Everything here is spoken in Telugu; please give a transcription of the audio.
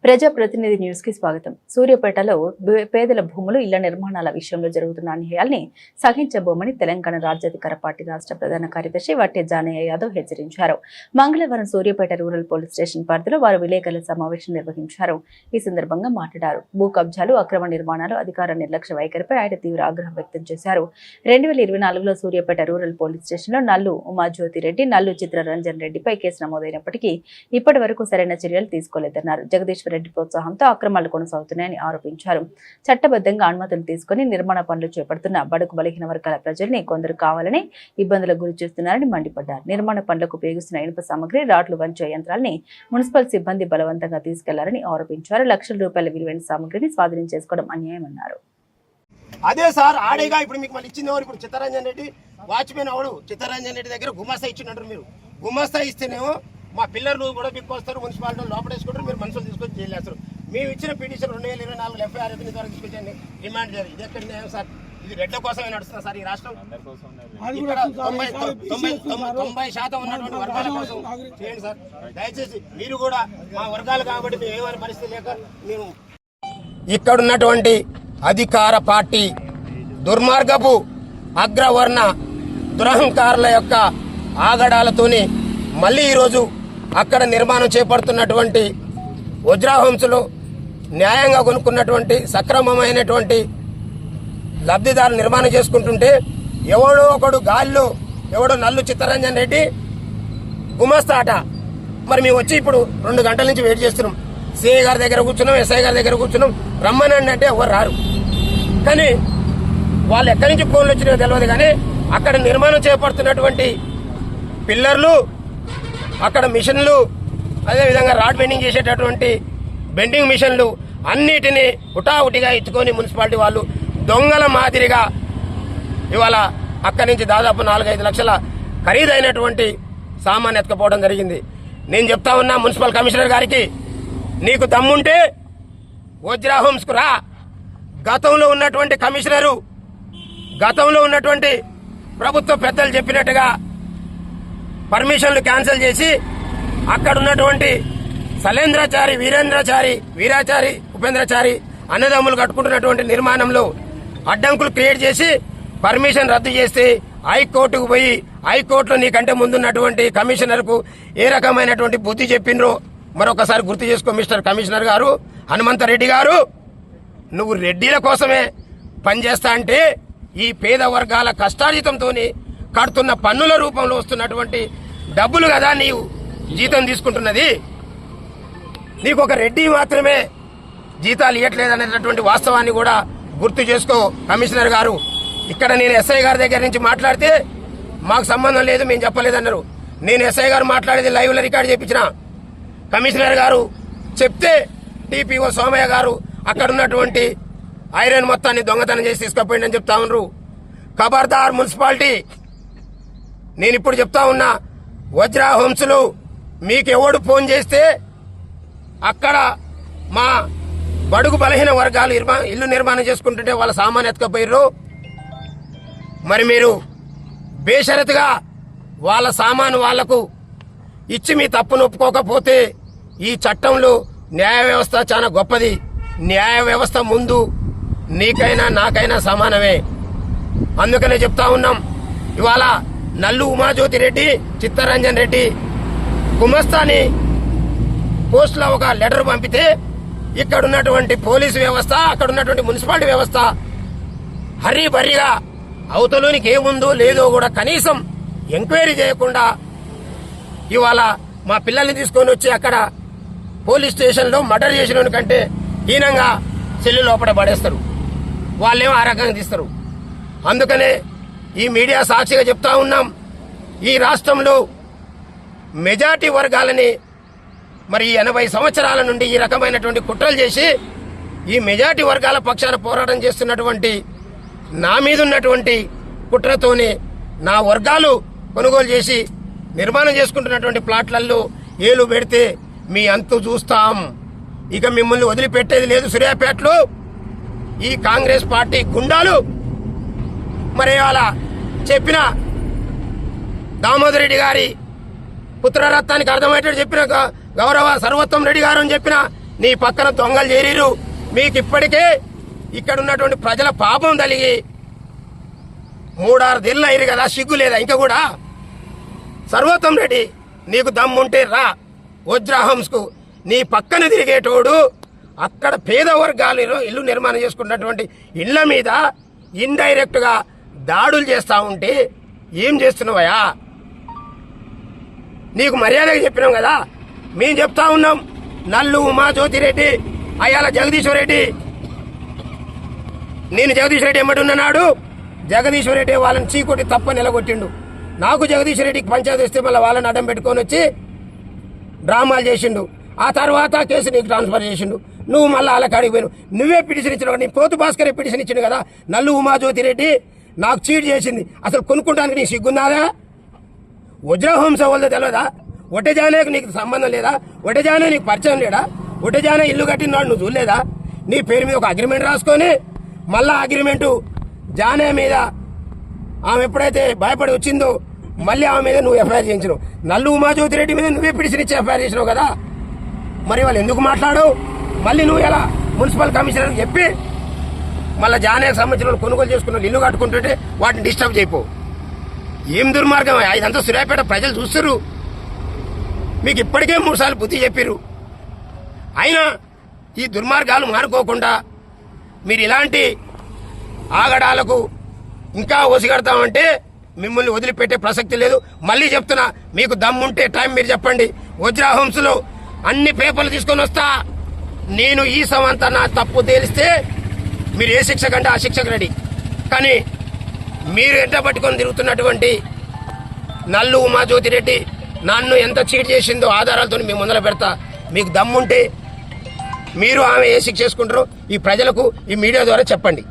ప్రజాప్రతినిధి న్యూస్ కి స్వాగతం. సూర్యాపేటలో పేదల భూములు ఇళ్ల నిర్మాణాల విషయంలో జరుగుతున్న అన్యాయాల్ని సహించబోమని తెలంగాణ రాజ్యాధికార పార్టీ రాష్ట్ర ప్రధాన కార్యదర్శి వట్టే జానయ్య యాదవ్ హెచ్చరించారు. మంగళవారం సూర్యాపేట రూరల్ పోలీస్ స్టేషన్ పరిధిలో వారు విలేకరుల సమావేశం నిర్వహించారు. ఈ సందర్భంగా మాట్లాడారు. భూ కబ్జాలు, అక్రమ నిర్మాణాలు, అధికార నిర్లక్ష్య వైఖరిపై ఆయన తీవ్ర ఆగ్రహం వ్యక్తం చేశారు. 2024లో సూర్యాపేట రూరల్ పోలీస్ స్టేషన్లో నల్లు ఉమాజ్యోతి రెడ్డి, నల్లు చిత్రరంజన్ రెడ్డిపై కేసు నమోదైనప్పటికీ ఇప్పటి వరకు సరైన చర్యలు తీసుకోలేదన్నారు. జగదీశ్వర్ రెడ్డి ప్రోత్సాహంతో అక్రమాలు కొనసాగుతున్నాయని ఆరోపించారు. చట్టబద్ధంగా అనుమతులు తీసుకుని నిర్మాణ పనులు చేపడుతున్న బడుగు బలహీన వర్గాల ప్రజల్ని కొందరు కావాలని ఇబ్బందులకు గురి చేస్తున్నారని మండిపడ్డారు. నిర్మాణ పనులకు ఉపయోగిస్తున్న ఇనుప సామగ్రి, రాడ్లు వంచే యంత్రాల్ని మున్సిపల్ సిబ్బంది బలవంతంగా తీసుకెళ్లారని ఆరోపించారు. లక్షల రూపాయల విలువైన సామగ్రిని స్వాధీనం చేసుకోవడం అన్యాయమన్నారు. అదే సార్ ఆడేగా ఇప్పుడు మీకు మళ్ళీ ఇచ్చింది ఎవరు? ఇప్పుడు చిత్తరంజన్ రెడ్డి వాచ్మెన్ అవడు. చిత్తరంజన్ రెడ్డి దగ్గర గుమాస్తా ఇచ్చినట్టు మీరు. గుమాస్తా ఇస్తేనేమో మా పిల్లర్లు కూడా బిక్కొస్తారు, మున్సిపాలిటీ లోపడేసుకుంటారు, మీరు మనుషులు తీసుకొని జైలు వేస్తారు. మేము ఇచ్చిన పిటిషన్ 2024 ఎఫ్ఐఆర్ ద్వారా తీసుకొచ్చి డిమాండ్ చేయాలి. ఇది ఎక్కడ న్యాయం సార్? ఇది రెడ్ల కోసమే నడుస్తుంది సార్ ఈ రాష్ట్రం. ఇక్కడ 90% ఉన్నటువంటి వర్గాల కోసం చేయండి సార్. దయచేసి మీరు కూడా మా వర్గాలు కాబట్టి మేము ఏమైనా పరిస్థితి లేక మేము ఇక్కడ ఉన్నటువంటి అధికార పార్టీ దుర్మార్గపు అగ్రవర్ణ దురహంకారుల యొక్క ఆగడాలతోని మళ్ళీ ఈరోజు అక్కడ నిర్మాణం చేపడుతున్నటువంటి వజ్రా హోమ్స్లో న్యాయంగా కొనుక్కున్నటువంటి సక్రమమైనటువంటి లబ్ధిదారు నిర్మాణం చేసుకుంటుంటే ఎవడో ఒకడు గాల్లో ఎవడో నల్లు చిత్తరంజన్ రెడ్డి గుమస్తా అట. మరి మేము వచ్చి ఇప్పుడు 2 గంటల నుంచి వెయిట్ చేస్తున్నాం. సిఐ గారి దగ్గర కూర్చున్నాం, ఎస్ఐ గారి దగ్గర కూర్చున్నాం. రమ్మనండి అంటే ఎవరు రారు. కానీ వాళ్ళు ఎక్కడి నుంచి ఫోన్లు వచ్చినాయో తెలియదు. కానీ అక్కడ నిర్మాణం చేపడుతున్నటువంటి పిల్లర్లు, అక్కడ మిషన్లు, అదేవిధంగా రాడ్ బెండింగ్ చేసేటటువంటి బెండింగ్ మిషన్లు అన్నిటినీ హుటాహుటిగా ఎత్తుకొని మున్సిపాలిటీ వాళ్ళు దొంగల మాదిరిగా ఇవాళ అక్కడి నుంచి దాదాపు 4-5 లక్షల ఖరీదైనటువంటి సామాన్ ఎత్తుకపోవడం జరిగింది. నేను చెప్తా ఉన్నా మున్సిపల్ కమిషనర్ గారికి, నీకు దమ్ముంటే వజ్రా హోమ్స్కు రా. గతంలో ఉన్నటువంటి కమిషనరు, గతంలో ఉన్నటువంటి ప్రభుత్వ పెద్దలు చెప్పినట్టుగా పర్మిషన్లు క్యాన్సిల్ చేసి అక్కడ ఉన్నటువంటి శైలేంద్రాచారి, వీరాచారి, ఉపేంద్రచారి అన్నదమ్ములు కట్టుకుంటున్నటువంటి నిర్మాణంలో అడ్డంకులు క్రియేట్ చేసి పర్మిషన్ రద్దు చేస్తే హైకోర్టుకు పోయి హైకోర్టులో నీకంటే ముందున్నటువంటి కమిషనర్కు ఏ రకమైనటువంటి బుద్ధి చెప్పిండ్రో మరొకసారి గుర్తు చేసుకో. మిస్టర్ కమిషనర్ గారు, హనుమంతరెడ్డి గారు, నువ్వు రెడ్డిల కోసమే పనిచేస్తా అంటే ఈ పేద వర్గాల కష్టార్జితంతో కడుతున్న పన్నుల రూపంలో వస్తున్నటువంటి డబ్బులు కదా నీవు జీతం తీసుకుంటున్నది. నీకు ఒక రెడ్డి మాత్రమే జీతాలు ఇవ్వట్లేదనేటటువంటి వాస్తవాన్ని కూడా గుర్తు చేసుకో కమిషనర్ గారు. ఇక్కడ నేను ఎస్ఐ గారి దగ్గర నుంచి మాట్లాడితే మాకు సంబంధం లేదు, మేము చెప్పలేదన్నారు. నేను ఎస్ఐ గారు మాట్లాడేది లైవ్లో రికార్డు చేయించిన. కమిషనర్ గారు చెప్తే టీపీఓ సోమయ్య గారు అక్కడ ఉన్నటువంటి ఐరన్ మొత్తాన్ని దొంగతనం చేసి తీసుకుపోయిందని చెప్తా ఉన్నారు. ఖబర్దార్ మున్సిపాలిటీ, నేను ఇప్పుడు చెప్తా ఉన్నా, వజ్రా హోమ్స్లు మీకు ఎవడు ఫోన్ చేస్తే అక్కడ మా బడుగు బలహీన వర్గాలు ఇల్లు నిర్మాణం చేసుకుంటుంటే వాళ్ళ సామాన్ ఎత్తుకపోయారు. మరి మీరు బేషరతుగా వాళ్ళ సామాను వాళ్లకు ఇచ్చి మీ తప్పును ఒప్పుకోకపోతే ఈ చట్టంలో న్యాయ వ్యవస్థ చాలా గొప్పది. న్యాయ వ్యవస్థ ముందు నీకైనా నాకైనా సమానమే. అందుకనే చెప్తా ఉన్నాం, ఇవాళ నల్లు ఉమాజ్యోతి రెడ్డి, చిత్తరంజన్ రెడ్డి గుమస్తాని పోస్టులో ఒక లెటర్ పంపితే ఇక్కడ ఉన్నటువంటి పోలీసు వ్యవస్థ, అక్కడ ఉన్నటువంటి మున్సిపాలిటీ వ్యవస్థ హరిబరిగా అవతలోనికి ఏముందో లేదో కూడా కనీసం ఎంక్వైరీ చేయకుండా ఇవాళ మా పిల్లల్ని తీసుకొని వచ్చి అక్కడ పోలీస్ స్టేషన్లో మర్డర్ చేసిన కంటే హీనంగా సెల్లు లోపల పడేస్తారు. వాళ్ళేమో ఆ రకంగా తీస్తారు. అందుకనే ఈ మీడియా సాక్షిగా చెప్తా ఉన్నాం, ఈ రాష్ట్రంలో మెజార్టీ వర్గాలని మరి 80 సంవత్సరాల నుండి ఈ రకమైనటువంటి కుట్రలు చేసి ఈ మెజార్టీ వర్గాల పక్షాన పోరాటం చేస్తున్నటువంటి నా మీద ఉన్నటువంటి కుట్రతోనే నా వర్గాలు కొనుగోలు చేసి నిర్మాణం చేసుకుంటున్నటువంటి ప్లాట్లలో ఏలు పెడితే మీ అంతు చూస్తాం. ఇక మిమ్మల్ని వదిలిపెట్టేది లేదు. సూర్యాపేటలో ఈ కాంగ్రెస్ పార్టీ గుండాలు మరి అలా చెప్పిన దామోదర్ రెడ్డి గారి పుత్రరత్నానికి అర్థమయ్యేటట్టు చెప్పిన గౌరవ సర్వోత్తం రెడ్డి గారు అని చెప్పిన నీ పక్కన దొంగలు చేరిరు. మీకు ఇప్పటికే ఇక్కడ ఉన్నటువంటి ప్రజల పాపం తలిగి 3-6 దిల్లు అయ్యారు కదా, సిగ్గు లేదా ఇంకా కూడా? సర్వోత్తం రెడ్డి, నీకు దమ్ముంటే రా వజ్రాహంస్కు. నీ పక్కన తిరిగేటోడు అక్కడ పేద వర్గాలు ఇల్లు నిర్మాణం చేసుకున్నటువంటి ఇళ్ల మీద ఇండైరెక్ట్ గా దాడులు చేస్తా ఉంటే ఏం చేస్తున్నావయ్యా? నీకు మర్యాదగా చెప్పినాం కదా. మేము చెప్తా ఉన్నాం, నల్లు ఉమా జ్యోతిరెడ్డి, అయ్యాల జగదీశ్వర్ రెడ్డి. నేను జగదీశ్వర్ రెడ్డి ఎమ్మడున్నాడు. జగదీశ్వర్ రెడ్డి వాళ్ళని చీకొట్టి తప్ప నిలగొట్టిండు. నాకు జగదీశ్వర్ రెడ్డికి పంచాయతీ వస్తే మళ్ళీ వాళ్ళని అడ్డం పెట్టుకొని వచ్చి డ్రామాలు చేసిండు. ఆ తర్వాత కేసు నీకు ట్రాన్స్ఫర్ చేసిండు. నువ్వు మళ్ళీ వాళ్ళ కాడికి పోయినావు. నువ్వే పిటిషన్ ఇచ్చినావు. నీ పోతు భాస్కర్ పిటిషన్ ఇచ్చిండు కదా, నల్లు ఉమా జ్యోతిరెడ్డి నాకు చీట్ చేసింది. అసలు కొనుక్కోడానికి నీకు సిగ్గున్నాదా? వజ్రహంస వాళ్ళతో తెలియదా? ఒట్టజానేకు నీకు సంబంధం లేదా? ఒట్టజానే నీకు పరిచయం లేడా? ఒట్టజానే ఇల్లు కట్టినాడు నువ్వు చూడలేదా? నీ పేరు మీద ఒక అగ్రిమెంట్ రాసుకొని మళ్ళా అగ్రిమెంటు జానే మీద ఆమె ఎప్పుడైతే భయపడి వచ్చిందో మళ్ళీ ఆమె మీద నువ్వు ఎఫ్ఐఆర్ చేయించినావు. నల్లు ఉమాజ్యోతి రెడ్డి మీద నువ్వే పిటిషన్ ఇచ్చి ఎఫ్ఐఆర్ చేసినావు కదా. మరి వాళ్ళు ఎందుకు మాట్లాడవు? మళ్ళీ నువ్వు ఎలా మున్సిపల్ కమిషనర్కి చెప్పి మళ్ళీ జానేకి సంబంధించిన వాళ్ళు కొనుగోలు చేసుకున్న ఇల్లు కట్టుకుంటుంటే వాటిని డిస్టర్బ్ చేయపో. ఏం దుర్మార్గం! ఇదంతా సూర్యాపేట ప్రజలు చూస్తున్నారు. మీకు ఇప్పటికే 3 సార్లు బుద్ధి చెప్పారు. అయినా ఈ దుర్మార్గాలు మానుకోకుండా మీరు ఇలాంటి ఆగడాలకు ఇంకా ఒసిగడతామంటే మిమ్మల్ని వదిలిపెట్టే ప్రసక్తి లేదు. మళ్ళీ చెప్తున్నా, మీకు దమ్ముంటే టైం మీరు చెప్పండి. వజ్రాహంసులో అన్ని పేపర్లు తీసుకొని వస్తా. నేను ఈ సమంతా నా తప్పు తేలిస్తే మీరు ఏ శిక్ష కంటే ఆ శిక్షకు రెడీ. కానీ మీరు ఎంట పట్టుకొని తిరుగుతున్నటువంటి నల్లు ఉమాజ్యోతి రెడ్డి నన్ను ఎంత చీట్ చేసిందో ఆధారాలతో మీ ముందర పెడతా. మీకు దమ్ముంటే మీరు ఆమె ఏ శిక్ష చేసుకుంటారో ఈ ప్రజలకు ఈ మీడియా ద్వారా చెప్పండి.